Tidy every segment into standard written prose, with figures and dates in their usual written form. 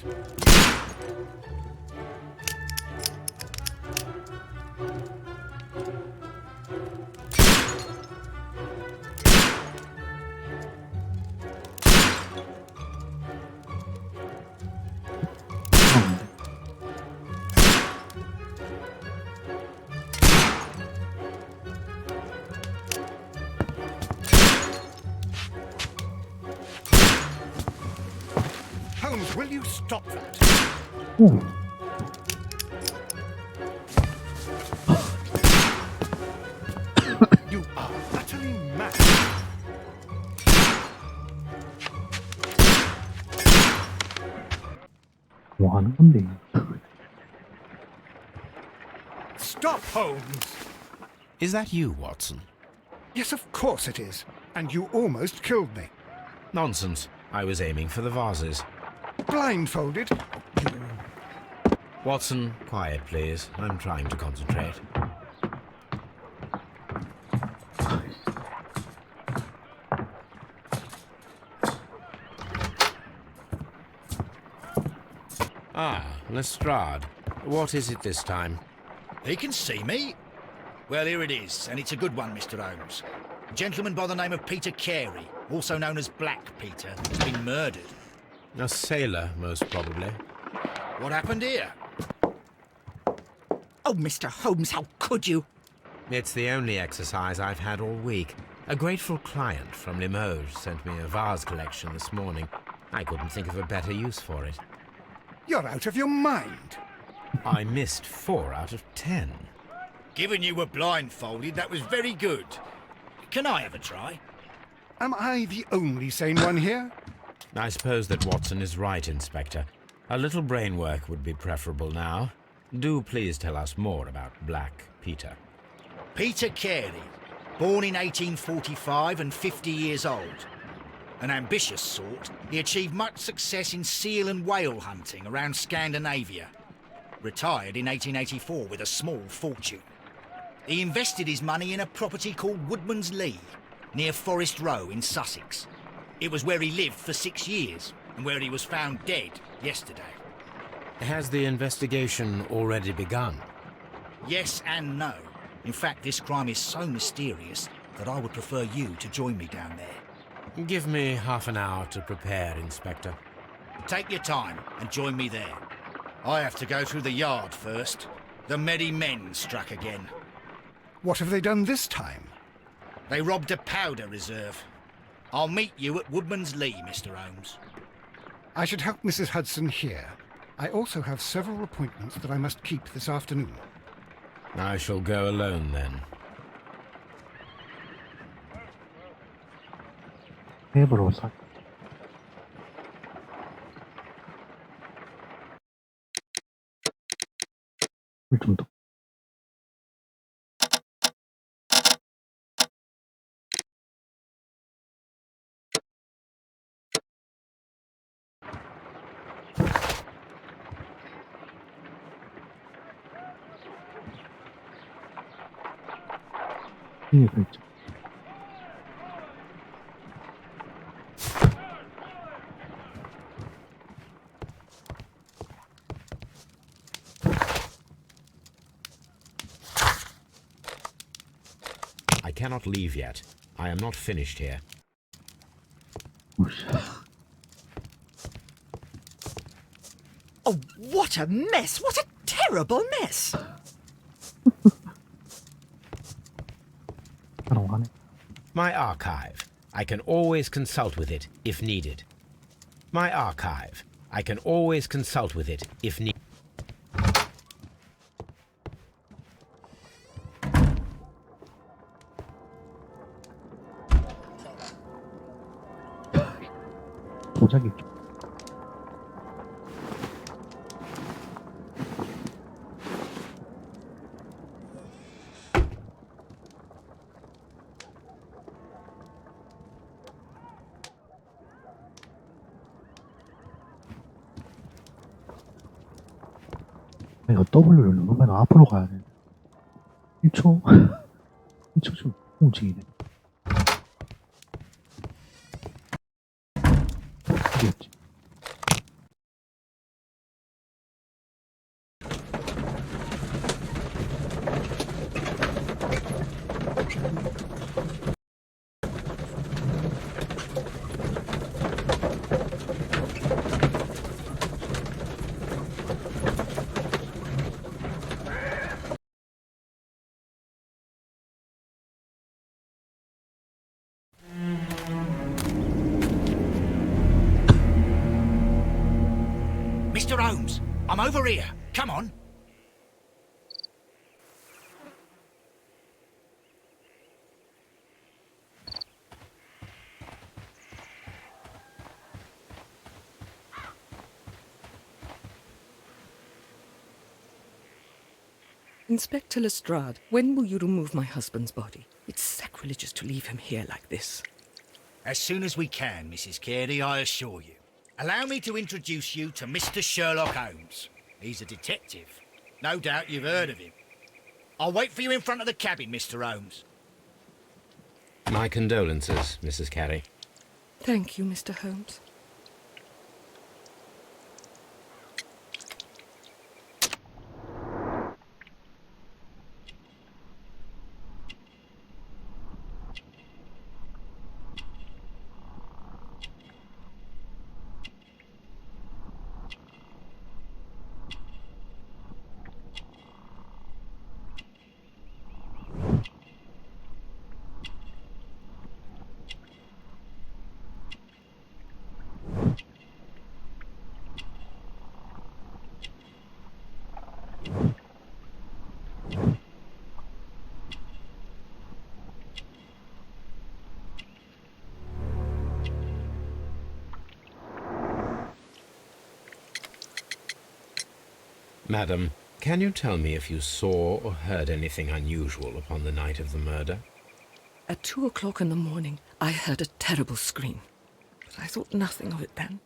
Holmes. Holmes, will you stop that? 오. You are utterly mad. 뭐 하는 건데? Stop, Holmes! Is that you, Watson? Yes, of course it is. And you almost killed me. Nonsense. I was aiming for the vases. Blindfolded? Watson, quiet, please. I'm trying to concentrate. Ah, Lestrade. What is it this time? He can see me. Well, here it is, and it's a good one, Mr. Holmes. A gentleman by the name of Peter Carey, also known as Black Peter, has been murdered. A sailor, most probably. What happened here? Oh, Mr. Holmes, how could you? It's the only exercise I've had all week. A grateful client from Limoges sent me a vase collection this morning. I couldn't think of a better use for it. You're out of your mind. I missed 4 out of 10. Given you were blindfolded, that was very good. Can I have a try? Am I the only sane one here? I suppose that Watson is right, Inspector. A little brain work would be preferable now. Do please tell us more about Black Peter. Peter Carey, born in 1845 and 50 years old. An ambitious sort, he achieved much success in seal and whale hunting around Scandinavia. Retired in 1884 with a small fortune. He invested his money in a property called Woodman's Lee, near Forest Row in Sussex. It was where he lived for 6 years, and where he was found dead yesterday. Has the investigation already begun? Yes and no. In fact, this crime is so mysterious that I would prefer you to join me down there. Give me half an hour to prepare, Inspector. Take your time and join me there. I have to go through the yard first. The Merry Men struck again. What have they done this time? They robbed a powder reserve. I'll meet you at Woodman's Lee, Mr. Holmes. I should help Mrs. Hudson here. I also have several appointments that I must keep this afternoon. I shall go alone, then. 테이블로 사. 좀 더. 이게 있죠. I cannot leave yet. I am not finished here. 오씨. Oh, what a mess! What a terrible mess! 하네. My archive. I can always consult with it if needed. My archive. I can always consult with it if needed. 도자기 있죠. 내가 W를 누르면 앞으로 가야 돼. 1초? 1초 좀 움직이네. 이겼지. Holmes, I'm over here. Come on. Inspector Lestrade, when will you remove my husband's body? It's sacrilegious to leave him here like this. As soon as we can, Mrs. Carey, I assure you. Allow me to introduce you to Mr. Sherlock Holmes. He's a detective. No doubt you've heard of him. I'll wait for you in front of the cabin, Mr. Holmes. My condolences, Mrs. Carey. Thank you, Mr. Holmes. Madam, can you tell me if you saw or heard anything unusual upon the night of the murder? At 2 o'clock in the morning, I heard a terrible scream. But I thought nothing of it then.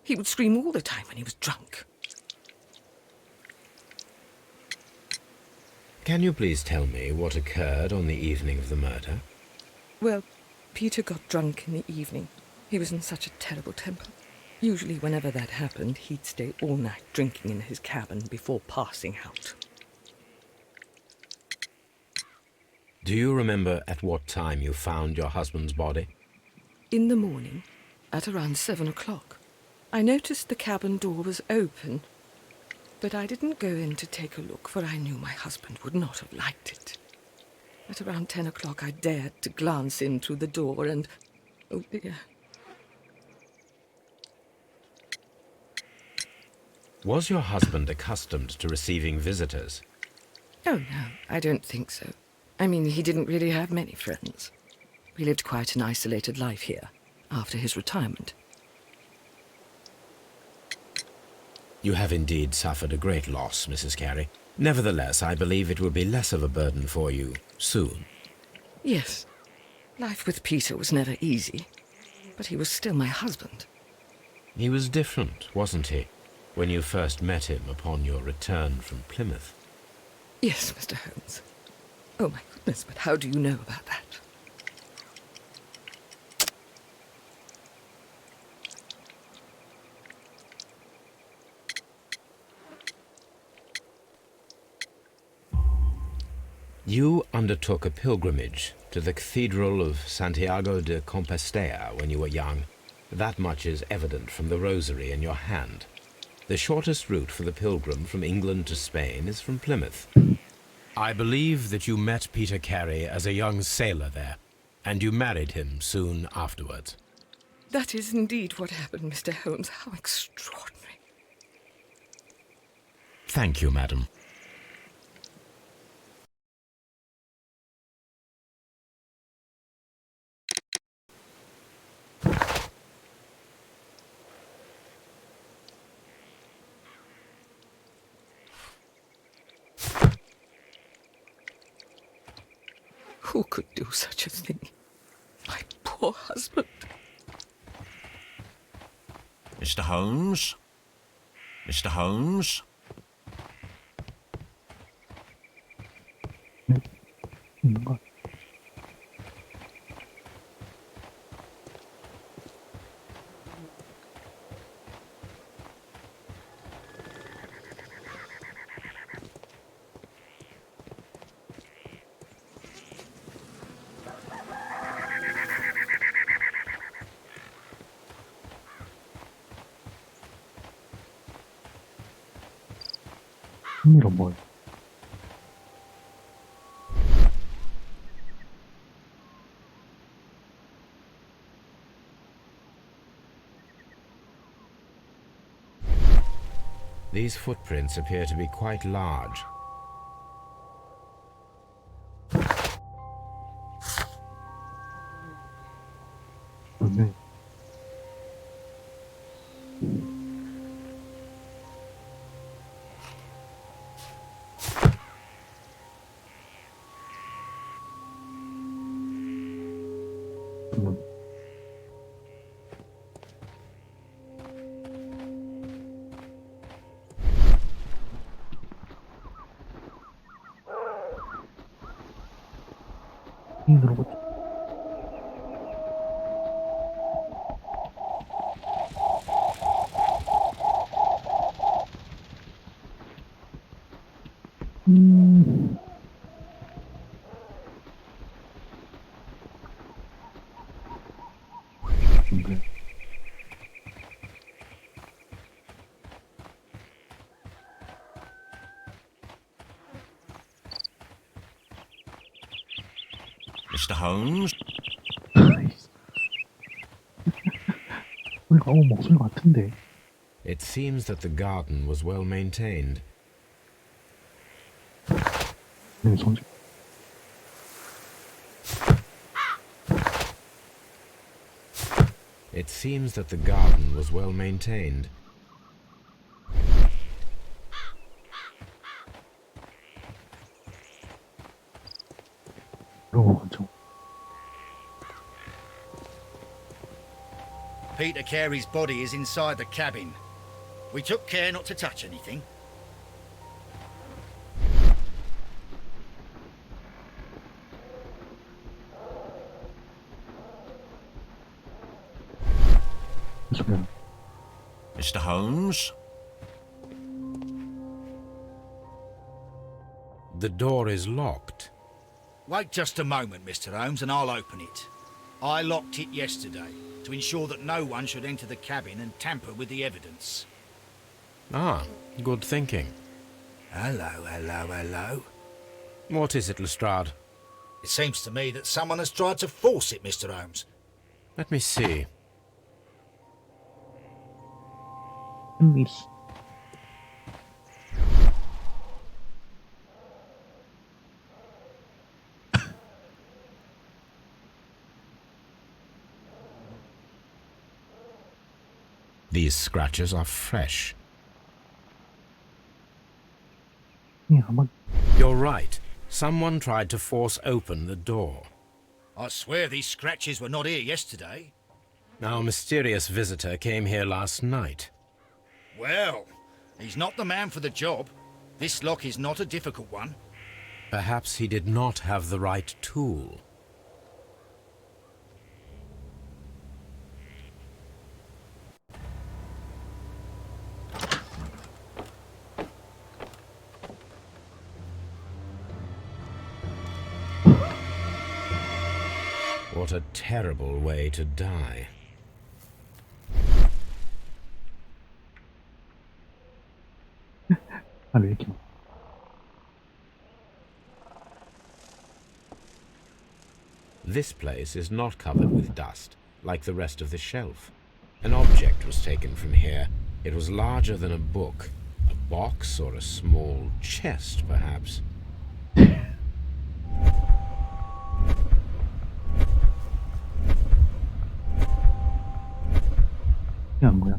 He would scream all the time when he was drunk. Can you please tell me what occurred on the evening of the murder? Well, Peter got drunk in the evening. He was in such a terrible temper. Usually whenever that happened, he'd stay all night drinking in his cabin before passing out. Do you remember at what time you found your husband's body? In the morning, at around 7 o'clock, I noticed the cabin door was open, but I didn't go in to take a look, for I knew my husband would not have liked it. At around 10 o'clock, I dared to glance in through the door and... oh dear. Was your husband accustomed to receiving visitors? Oh, no, I don't think so. I mean, he didn't really have many friends. We lived quite an isolated life here, after his retirement. You have indeed suffered a great loss, Mrs. Carey. Nevertheless, I believe it will be less of a burden for you soon. Yes, life with Peter was never easy, but he was still my husband. He was different, wasn't he, when you first met him upon your return from Plymouth? Yes, Mr. Holmes. Oh, my goodness, but how do you know about that? You undertook a pilgrimage to the Cathedral of Santiago de Compostela when you were young. That much is evident from the rosary in your hand. The shortest route for the pilgrim from England to Spain is from Plymouth. I believe that you met Peter Carey as a young sailor there, and you married him soon afterwards. That is indeed what happened, Mr. Holmes. How extraordinary. Thank you, madam. Who could do such a thing? My poor husband. Mr. Holmes? Mr. Holmes? 있는 것 같아. 흥미로운 뭘. These footprints appear to be quite large. 분명히 음, 들어보자. 음. 근데 Mr. Holmes? 소리가 목소리 같은데. It seems that the garden was well maintained. 네, 손 It seems that the garden was well maintained. 그러고 가죠. Peter Carey's body is inside the cabin. We took care not to touch anything. 그 소리야. Mr. Holmes? The door is locked. Wait just a moment, Mr. Holmes, and I'll open it. I locked it yesterday to ensure that no one should enter the cabin and tamper with the evidence. Ah, good thinking. Hello, hello, hello. What is it, Lestrade? It seems to me that someone has tried to force it, Mr. Holmes. Let me see. 미스. These scratches are fresh. 이 한번 You're right. Someone tried to force open the door. I swear these scratches were not here yesterday. Our mysterious visitor came here last night. Well, he's not the man for the job. This lock is not a difficult one. Perhaps he did not have the right tool. What a terrible way to die. 아, 왜 이렇게 This place is not covered with dust, like the rest of the shelf. An object was taken from here. It was larger than a book. A box or a small chest, perhaps. 이게 안 거야?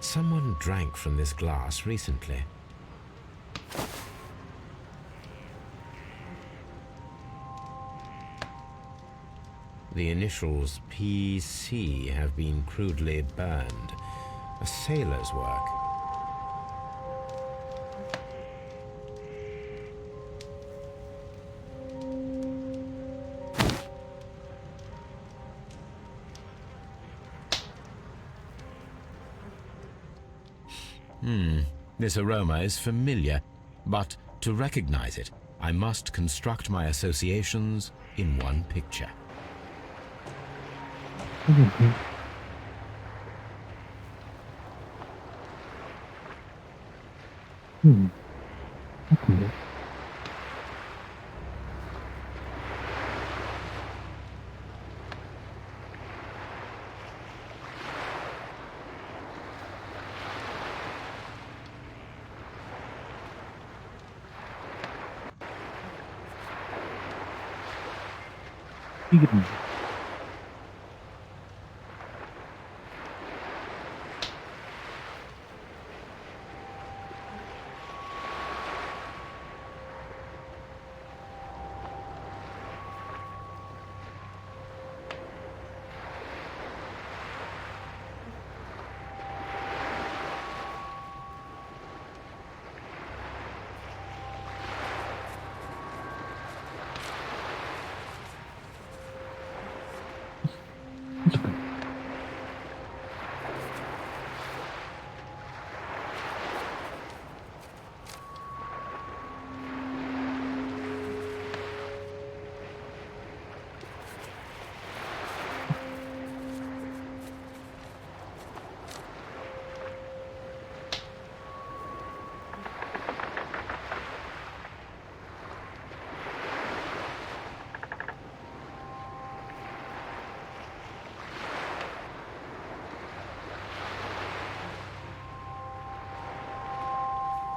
Someone drank from this glass recently. The initials PC have been crudely burned. A sailor's work. This aroma is familiar, but to recognize it, I must construct my associations in one picture. 하긴 그 같은데. 이기는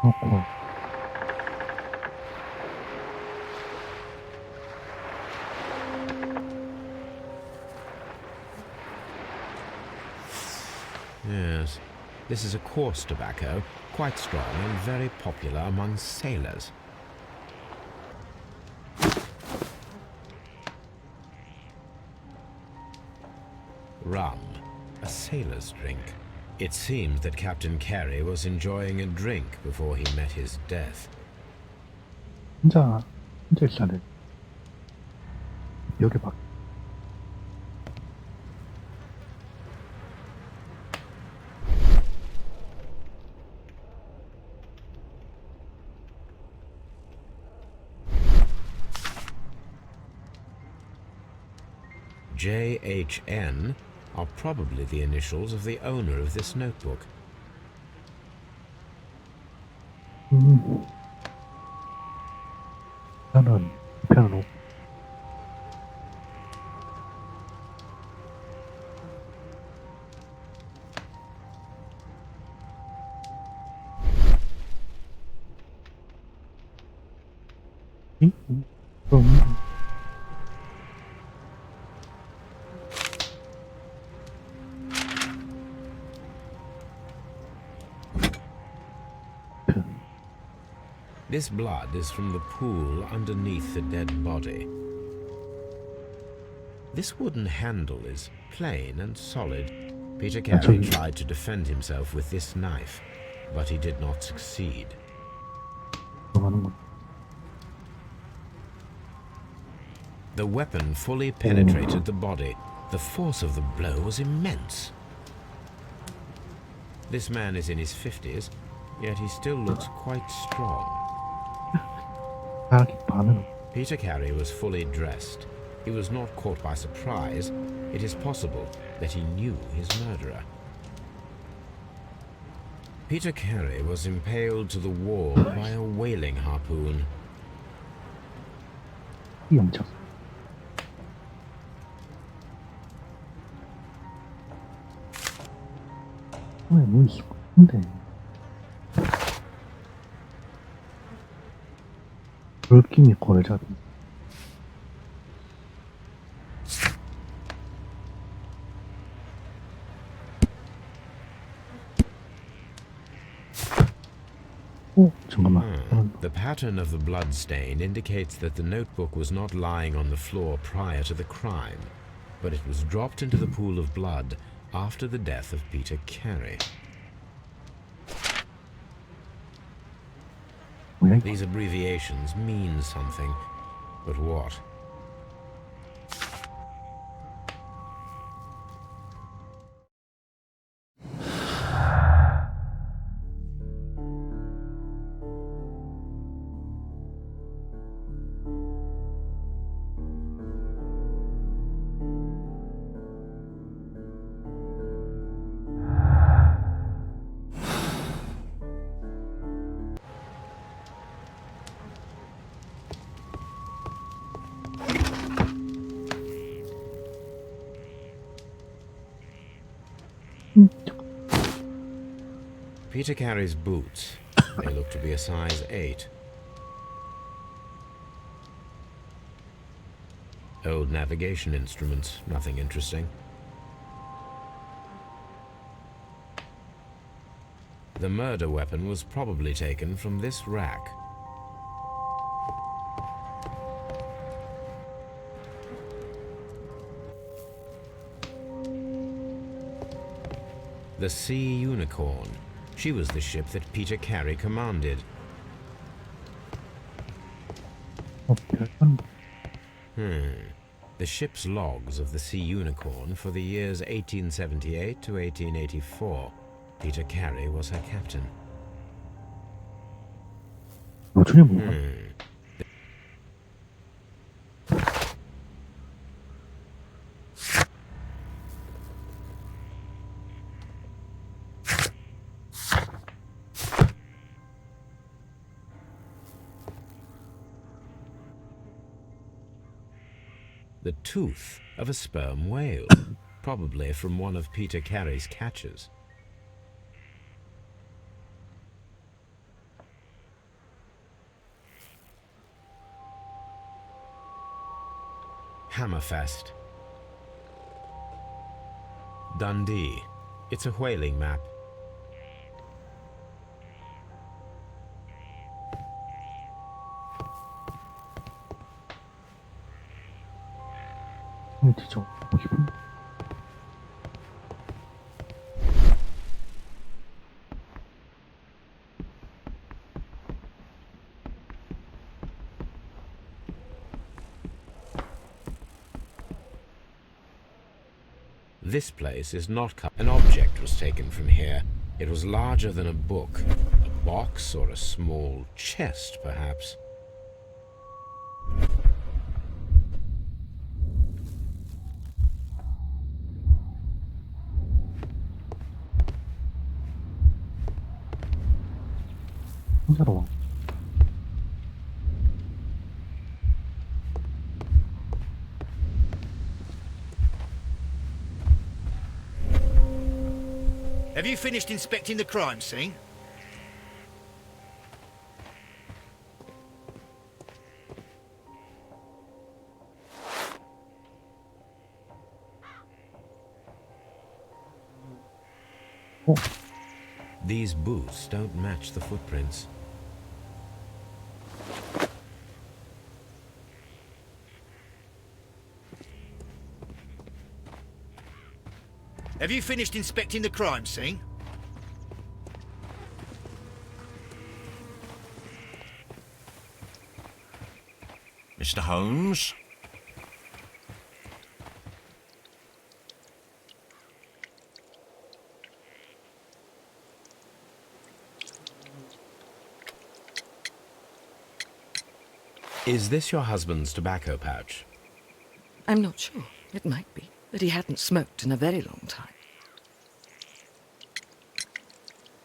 그렇고 Yes, this is a coarse tobacco, quite strong and very popular among sailors. Rum, a sailor's drink. It seems that Captain Carey was enjoying a drink before he met his death. 혼자 있어야 돼. 여기 막 JHN are probably the initials of the owner of this notebook. 나는 피아노 그럼 This blood is from the pool underneath the dead body. This wooden handle is plain and solid. Peter Carey tried to defend himself with this knife, but he did not succeed. 들어가는군. The weapon fully penetrated the body. The force of the blow was immense. This man is in his 50s, yet he still looks quite strong. 사기 반은 Peter Carey was fully dressed. He was not caught by surprise. It is possible that he knew his murderer. Peter Carey was impaled to the wall by a whaling harpoon. 이 엄청 왜뭐 있을 것 같은데 느낌이 거래자 잠깐만 The pattern of the blood stain indicates that the notebook was not lying on the floor prior to the crime, but it was dropped into the pool of blood after the death of Peter Carey. These abbreviations mean something, but what? Peter Carey's boots. They look to be a size 8. Old navigation instruments, nothing interesting. The murder weapon was probably taken from this rack. The Sea Unicorn. She was the ship that Peter Carey commanded. 별건 The ship's logs of the Sea Unicorn for the years 1878 to 1884. Peter Carey was her captain. 노출이 뭐야? The tooth of a sperm whale, probably from one of Peter Carey's catches. Hammerfest. Dundee. It's a whaling map. 진짜 기분. This place is not an object was taken from here. It was larger than a book. A box or a small chest, perhaps. 혼자로. Have you finished inspecting the crime scene? These boots don't match the footprints. Have you finished inspecting the crime scene? Mr. Holmes? Is this your husband's tobacco pouch? I'm not sure. It might be, but he hadn't smoked in a very long time.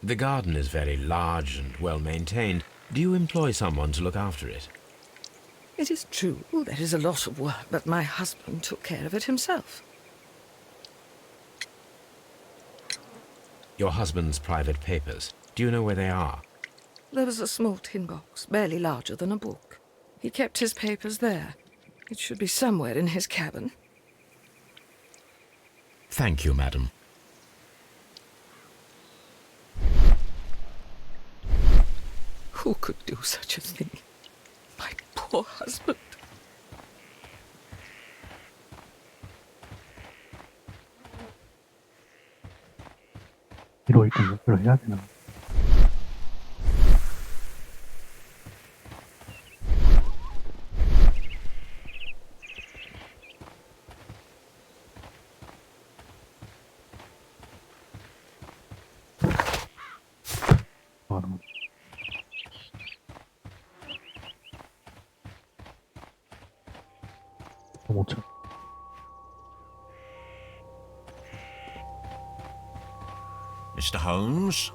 The garden is very large and well maintained. Do you employ someone to look after it? It is true, there is a lot of work, but my husband took care of it himself. Your husband's private papers. Do you know where they are? There was a small tin box, barely larger than a book. He kept his papers there. It should be somewhere in his cabin. Thank you, madam. Who could do such a thing? My poor husband. 이로 일단 연결을 해야 되나? 못 쳐. Mr. Holmes?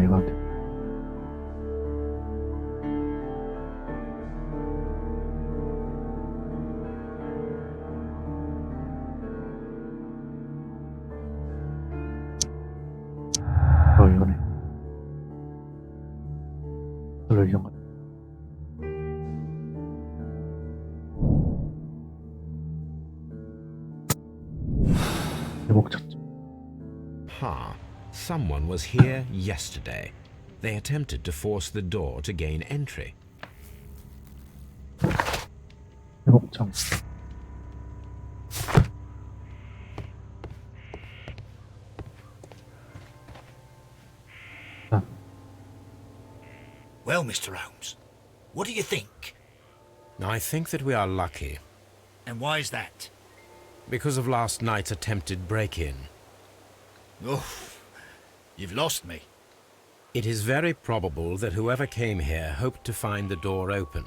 이거 같아. 이거네. 별로 이런 거. 제목 찾죠. Ha! Someone was here yesterday. They attempted to force the door to gain entry. 제목장. Well, Mr. Holmes, what do you think? I think that we are lucky, And why is that? because of last night's attempted break-in. Oh, you've lost me. It is very probable that whoever came here hoped to find the door open.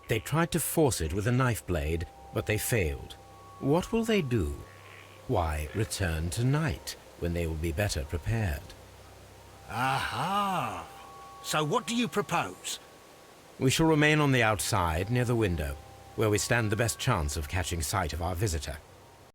They tried to force it with a knife blade, but they failed. What will they do? Why, return tonight, when they will be better prepared. Aha! So what do you propose? We shall remain on the outside, near the window, where we stand the best chance of catching sight of our visitor.